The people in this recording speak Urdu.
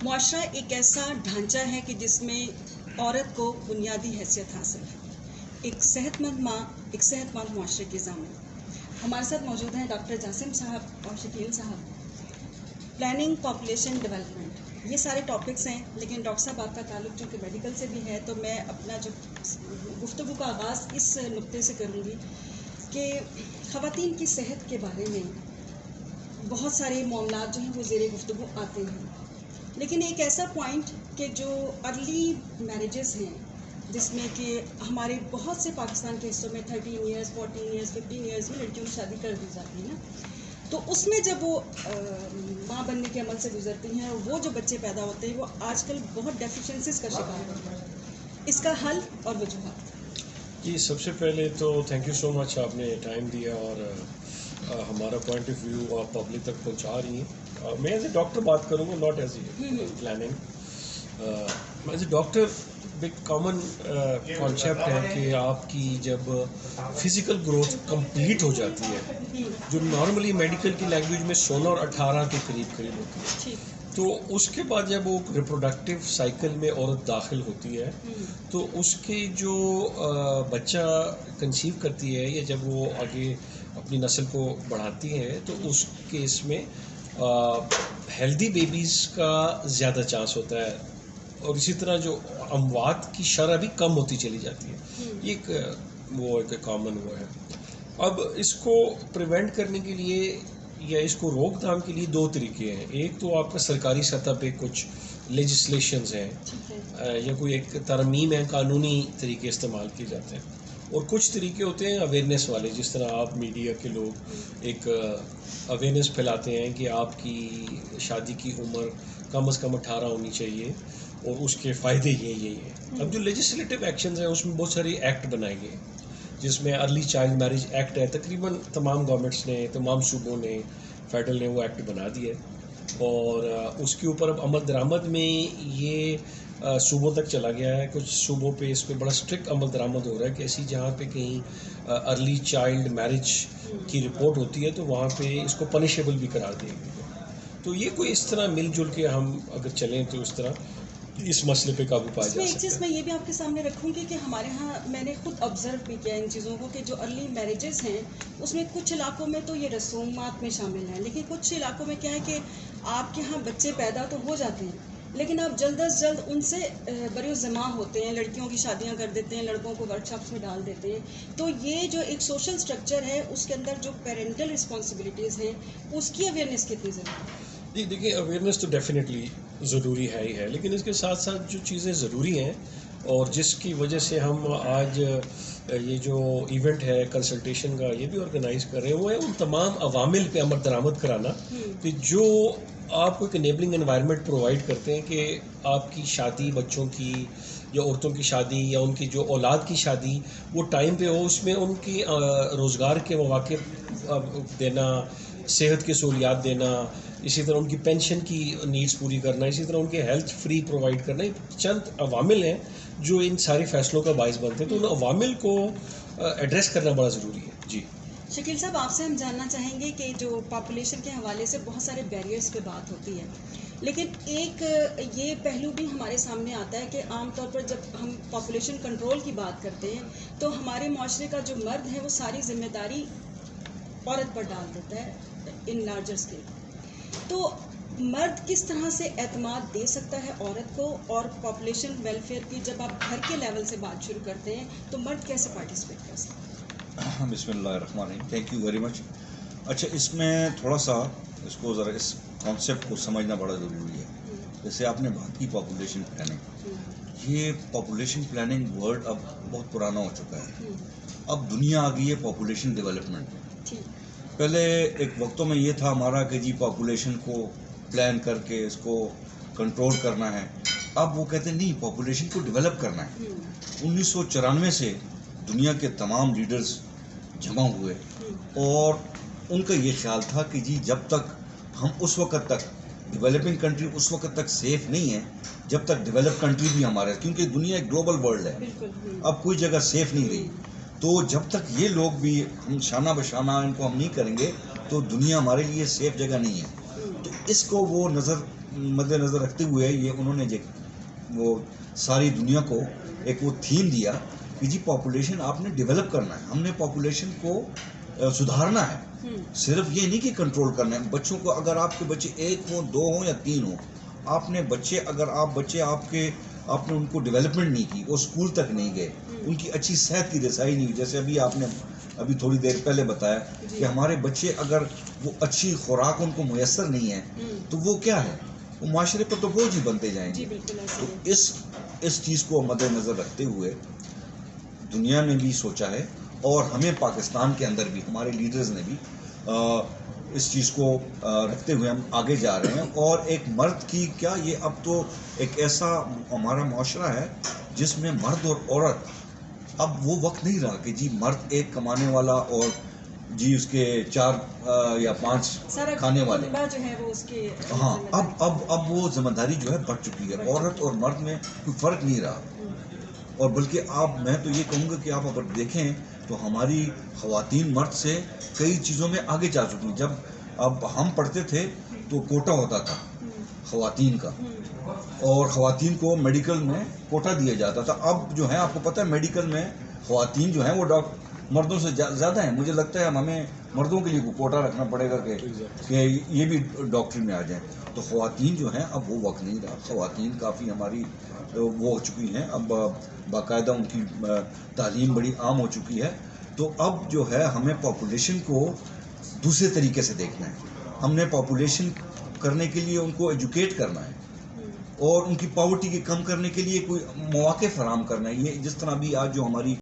معاشرہ ایک ایسا ڈھانچہ ہے کہ جس میں عورت کو بنیادی حیثیت حاصل ہے، ایک صحت مند ماں، ایک صحت مند معاشرے کی ضامن۔ ہمارے ساتھ موجود ہیں ڈاکٹر جاسم صاحب اور شکیل صاحب۔ پلاننگ، پاپولیشن ڈیولپمنٹ، یہ سارے ٹاپکس ہیں، لیکن ڈاکٹر صاحب آپ کا تعلق چونکہ میڈیکل سے بھی ہے تو میں اپنا جو گفتگو کا آغاز اس نقطے سے کروں گی کہ خواتین کی صحت کے بارے میں بہت سارے معاملات جو ہیں وہ زیر گفتگو آتے ہیں، لیکن ایک ایسا پوائنٹ کہ جو ارلی میرجز ہیں جس میں کہ ہمارے بہت سے پاکستان کے حصوں میں 13 ایئرز 14 ایئرز 15 ایئرز میں لڑکیوں کی شادی کر دی جاتی ہے نا، تو اس میں جب وہ ماں بننے کے عمل سے گزرتی ہیں اور وہ جو بچے پیدا ہوتے ہیں وہ آج کل بہت ڈیفیشنسیز کا شکار ہوتے ہیں، اس کا حل اور وجوہات۔ جی، سب سے پہلے تو تھینک یو سو مچ، آپ نے ٹائم دیا اور ہمارا پوائنٹ آف ویو آپ پبلک تک پہنچا رہی ہیں۔ میں ایز اے ڈاکٹر بات کروں گا، not as a planning. As a doctor ایک کامن کانسیپٹ ہے کہ آپ کی جب فزیکل گروتھ کمپلیٹ ہو جاتی ہے، جو نارملی میڈیکل کی لینگویج میں 16 اور 18 کے قریب ہوتی ہے، تو اس کے بعد جب وہ ریپروڈکٹیو سائیکل میں عورت داخل ہوتی ہے تو اس کے جو بچہ کنسیو کرتی ہے یا جب وہ آگے اپنی نسل کو بڑھاتی ہے تو اس کیس میں ہیلدی بیبیز کا زیادہ چانس ہوتا ہے، اور اسی طرح جو اموات کی شرح بھی کم ہوتی چلی جاتی ہے۔ یہ ایک کامن وہ ہے۔ اب اس کو پریونٹ کرنے کے لیے یا اس کو روک تھام کے لیے دو طریقے ہیں۔ ایک تو آپ کا سرکاری سطح پہ کچھ لیجسلیشنز ہیں یا کوئی ایک ترمیم ہے، قانونی طریقے استعمال کیے جاتے ہیں، اور کچھ طریقے ہوتے ہیں اویئرنیس والے، جس طرح آپ میڈیا کے لوگ ایک اویئرنیس پھیلاتے ہیں کہ آپ کی شادی کی عمر کم از کم 18 ہونی چاہیے اور اس کے فائدے یہی ہیں۔ اب جو لیجسلیٹو ایکشنز ہیں اس میں بہت سارے ایکٹ بنائے گئے، جس میں ارلی چائلڈ میرج ایکٹ ہے، تقریباً تمام گورنمنٹس نے، تمام صوبوں نے، فیڈرل نے وہ ایکٹ بنا دیا ہے، اور اس کے اوپر اب عمل درآمد میں یہ صوبوں تک چلا گیا ہے۔ کچھ صوبوں پہ اس پہ بڑا اسٹرکٹ عمل درآمد ہو رہا ہے کہ ایسی جہاں پہ کہیں ارلی چائلڈ میرج کی رپورٹ ہوتی ہے تو وہاں پہ اس کو پنشیبل بھی قرار دیا گیا۔ تو یہ کوئی اس طرح مل جل کے ہم اگر چلیں تو اس طرح اس مسئلے پہ قابو پایا جا سکتا ہے۔ ایک چیز میں یہ بھی آپ کے سامنے رکھوں گی کہ ہمارے ہاں میں نے خود آبزرو بھی کیا ان چیزوں کو کہ جو ارلی میرجز ہیں اس میں کچھ علاقوں میں تو یہ رسومات میں شامل ہیں، لیکن کچھ علاقوں میں کیا ہے کہ آپ کے ہاں بچے پیدا تو ہو جاتے ہیں لیکن آپ جلد از جلد ان سے بروزماں ہوتے ہیں، لڑکیوں کی شادیاں کر دیتے ہیں، لڑکوں کو ورک شاپس میں ڈال دیتے ہیں۔ تو یہ جو ایک سوشل سٹرکچر ہے اس کے اندر جو پیرنٹل رسپانسبلٹیز ہیں اس کی اویئرنیس کتنی ضروری ہے؟ جی دیکھیے، اویئرنیس تو ڈیفینیٹلی ضروری ہے ہی ہے، لیکن اس کے ساتھ ساتھ جو چیزیں ضروری ہیں اور جس کی وجہ سے ہم آج یہ جو ایونٹ ہے کنسلٹیشن کا یہ بھی آرگنائز کر رہے ہیں، وہ ہے ان تمام عوامل پہ عمل درآمد کرانا کہ جو آپ کو ایک انیبلنگ انوائرمنٹ پرووائڈ کرتے ہیں کہ آپ کی شادی، بچوں کی یا عورتوں کی شادی یا ان کی جو اولاد کی شادی وہ ٹائم پہ ہو، اس میں ان کی روزگار کے مواقع دینا، صحت کی سہولیات دینا، اسی طرح ان کی پینشن کی نیڈز پوری کرنا، اسی طرح ان کے ہیلتھ فری پرووائڈ کرنا، چند عوامل ہیں جو ان سارے فیصلوں کا باعث بنتے ہیں، تو ان عوامل کو ایڈریس کرنا بڑا ضروری ہے۔ جی شکیل صاحب، آپ سے ہم جاننا چاہیں گے کہ جو پاپولیشن کے حوالے سے بہت سارے بیریئرز پہ بات ہوتی ہے، لیکن ایک یہ پہلو بھی ہمارے سامنے آتا ہے کہ عام طور پر جب ہم پاپولیشن کنٹرول کی بات کرتے ہیں تو ہمارے معاشرے کا جو مرد ہے وہ ساری ذمہ داری عورت پر ڈال دیتا ہے ان لارجر اسکیل۔ تو مرد کس طرح سے اعتماد دے سکتا ہے عورت کو، اور پاپولیشن ویلفیئر کی جب آپ گھر کے لیول سے بات شروع کرتے ہیں تو مرد کیسے پارٹیسپیٹ کر سکتا ہے؟ بسم اللہ الرحمن الرحیم، تھینک یو ویری مچ۔ اچھا، اس میں تھوڑا سا اس کو ذرا اس کانسیپٹ کو سمجھنا بڑا ضروری ہے۔ جیسے آپ نے بات کی پاپولیشن پلاننگ، یہ پاپولیشن پلاننگ ورڈ اب بہت پرانا ہو چکا ہے، اب دنیا آ گئی ہے پاپولیشن ڈیولپمنٹ۔ پہلے ایک وقتوں میں یہ تھا ہمارا کہ جی پاپولیشن کو پلان کر کے اس کو کنٹرول کرنا ہے، اب وہ کہتے ہیں نہیں، پاپولیشن کو ڈیولپ کرنا ہے۔ 1994 سے دنیا کے تمام لیڈرز جمع ہوئے اور ان کا یہ خیال تھا کہ جی جب تک ہم اس وقت تک ڈیولپنگ کنٹری اس وقت تک سیف نہیں ہے جب تک ڈیولپ کنٹری بھی ہمارے، کیونکہ دنیا ایک گلوبل ورلڈ ہے، اب کوئی جگہ سیف نہیں رہی، تو جب تک یہ لوگ بھی ہم شانہ بشانہ ان کو ہم نہیں کریں گے تو دنیا ہمارے لیے سیف جگہ نہیں ہے۔ تو اس کو وہ نظر مد نظر رکھتے ہوئے یہ انہوں نے وہ ساری دنیا کو ایک وہ تھیم دیا کہ جی پاپولیشن آپ نے ڈیولپ کرنا ہے, ہم نے پاپولیشن کو سدھارنا ہے, صرف یہ نہیں کہ کنٹرول کرنا ہے. بچوں کو اگر آپ کے بچے 1 ہوں 2 ہوں یا 3 ہوں, آپ نے بچے اگر آپ نے ان کو ڈیولپمنٹ نہیں کی, وہ اسکول تک نہیں گئے, ان کی اچھی صحت کی رسائی نہیں ہوئی, جیسے آپ نے ابھی تھوڑی دیر پہلے بتایا کہ ہمارے بچے اگر وہ اچھی خوراک ان کو میسر نہیں ہے تو وہ کیا ہے, وہ معاشرے پر تو بوجھ ہی بنتے جائیں گے. تو اس چیز کو مد نظر رکھتے ہوئے دنیا نے بھی سوچا ہے, اور ہمیں پاکستان کے اندر بھی ہمارے لیڈرز نے بھی اس چیز کو رکھتے ہوئے ہم آگے جا رہے ہیں. اور ایک مرد کی کیا, یہ اب تو ایک ایسا ہمارا معاشرہ ہے جس میں مرد اور عورت, اب وہ وقت نہیں رہا کہ جی مرد ایک کمانے والا اور جی اس کے 4 یا 5 کھانے والے. جو ہے وہ اس کی ہاں, اب وہ ذمہ داری جو ہے بڑھ چکی ہے, عورت اور مرد میں کوئی فرق نہیں رہا. اور بلکہ میں تو یہ کہوں گا کہ آپ اگر دیکھیں تو ہماری خواتین مرد سے کئی چیزوں میں آگے جا چکی ہیں. جب اب ہم پڑھتے تھے تو کوٹا ہوتا تھا خواتین کا, اور خواتین کو میڈیکل میں کوٹا دیا جاتا تھا. اب جو ہے آپ کو پتہ ہے میڈیکل میں خواتین جو ہیں وہ مردوں سے زیادہ ہیں. مجھے لگتا ہے ہمیں مردوں کے لیے کوٹا رکھنا پڑے گا کہ یہ بھی ڈاکٹری میں آ جائیں. تو خواتین جو ہیں اب وہ وقت نہیں رہا, خواتین کافی ہماری وہ ہو چکی ہیں, اب باقاعدہ ان کی تعلیم بڑی عام ہو چکی ہے. تو اب جو ہے ہمیں پاپولیشن کو دوسرے طریقے سے دیکھنا ہے. ہم نے پاپولیشن کرنے کے لیے ان کو ایجوکیٹ کرنا ہے, اور ان کی پاورٹی کے کم کرنے کے لیے کوئی مواقع فراہم کرنا ہے. یہ جس طرح بھی آج جو ہماری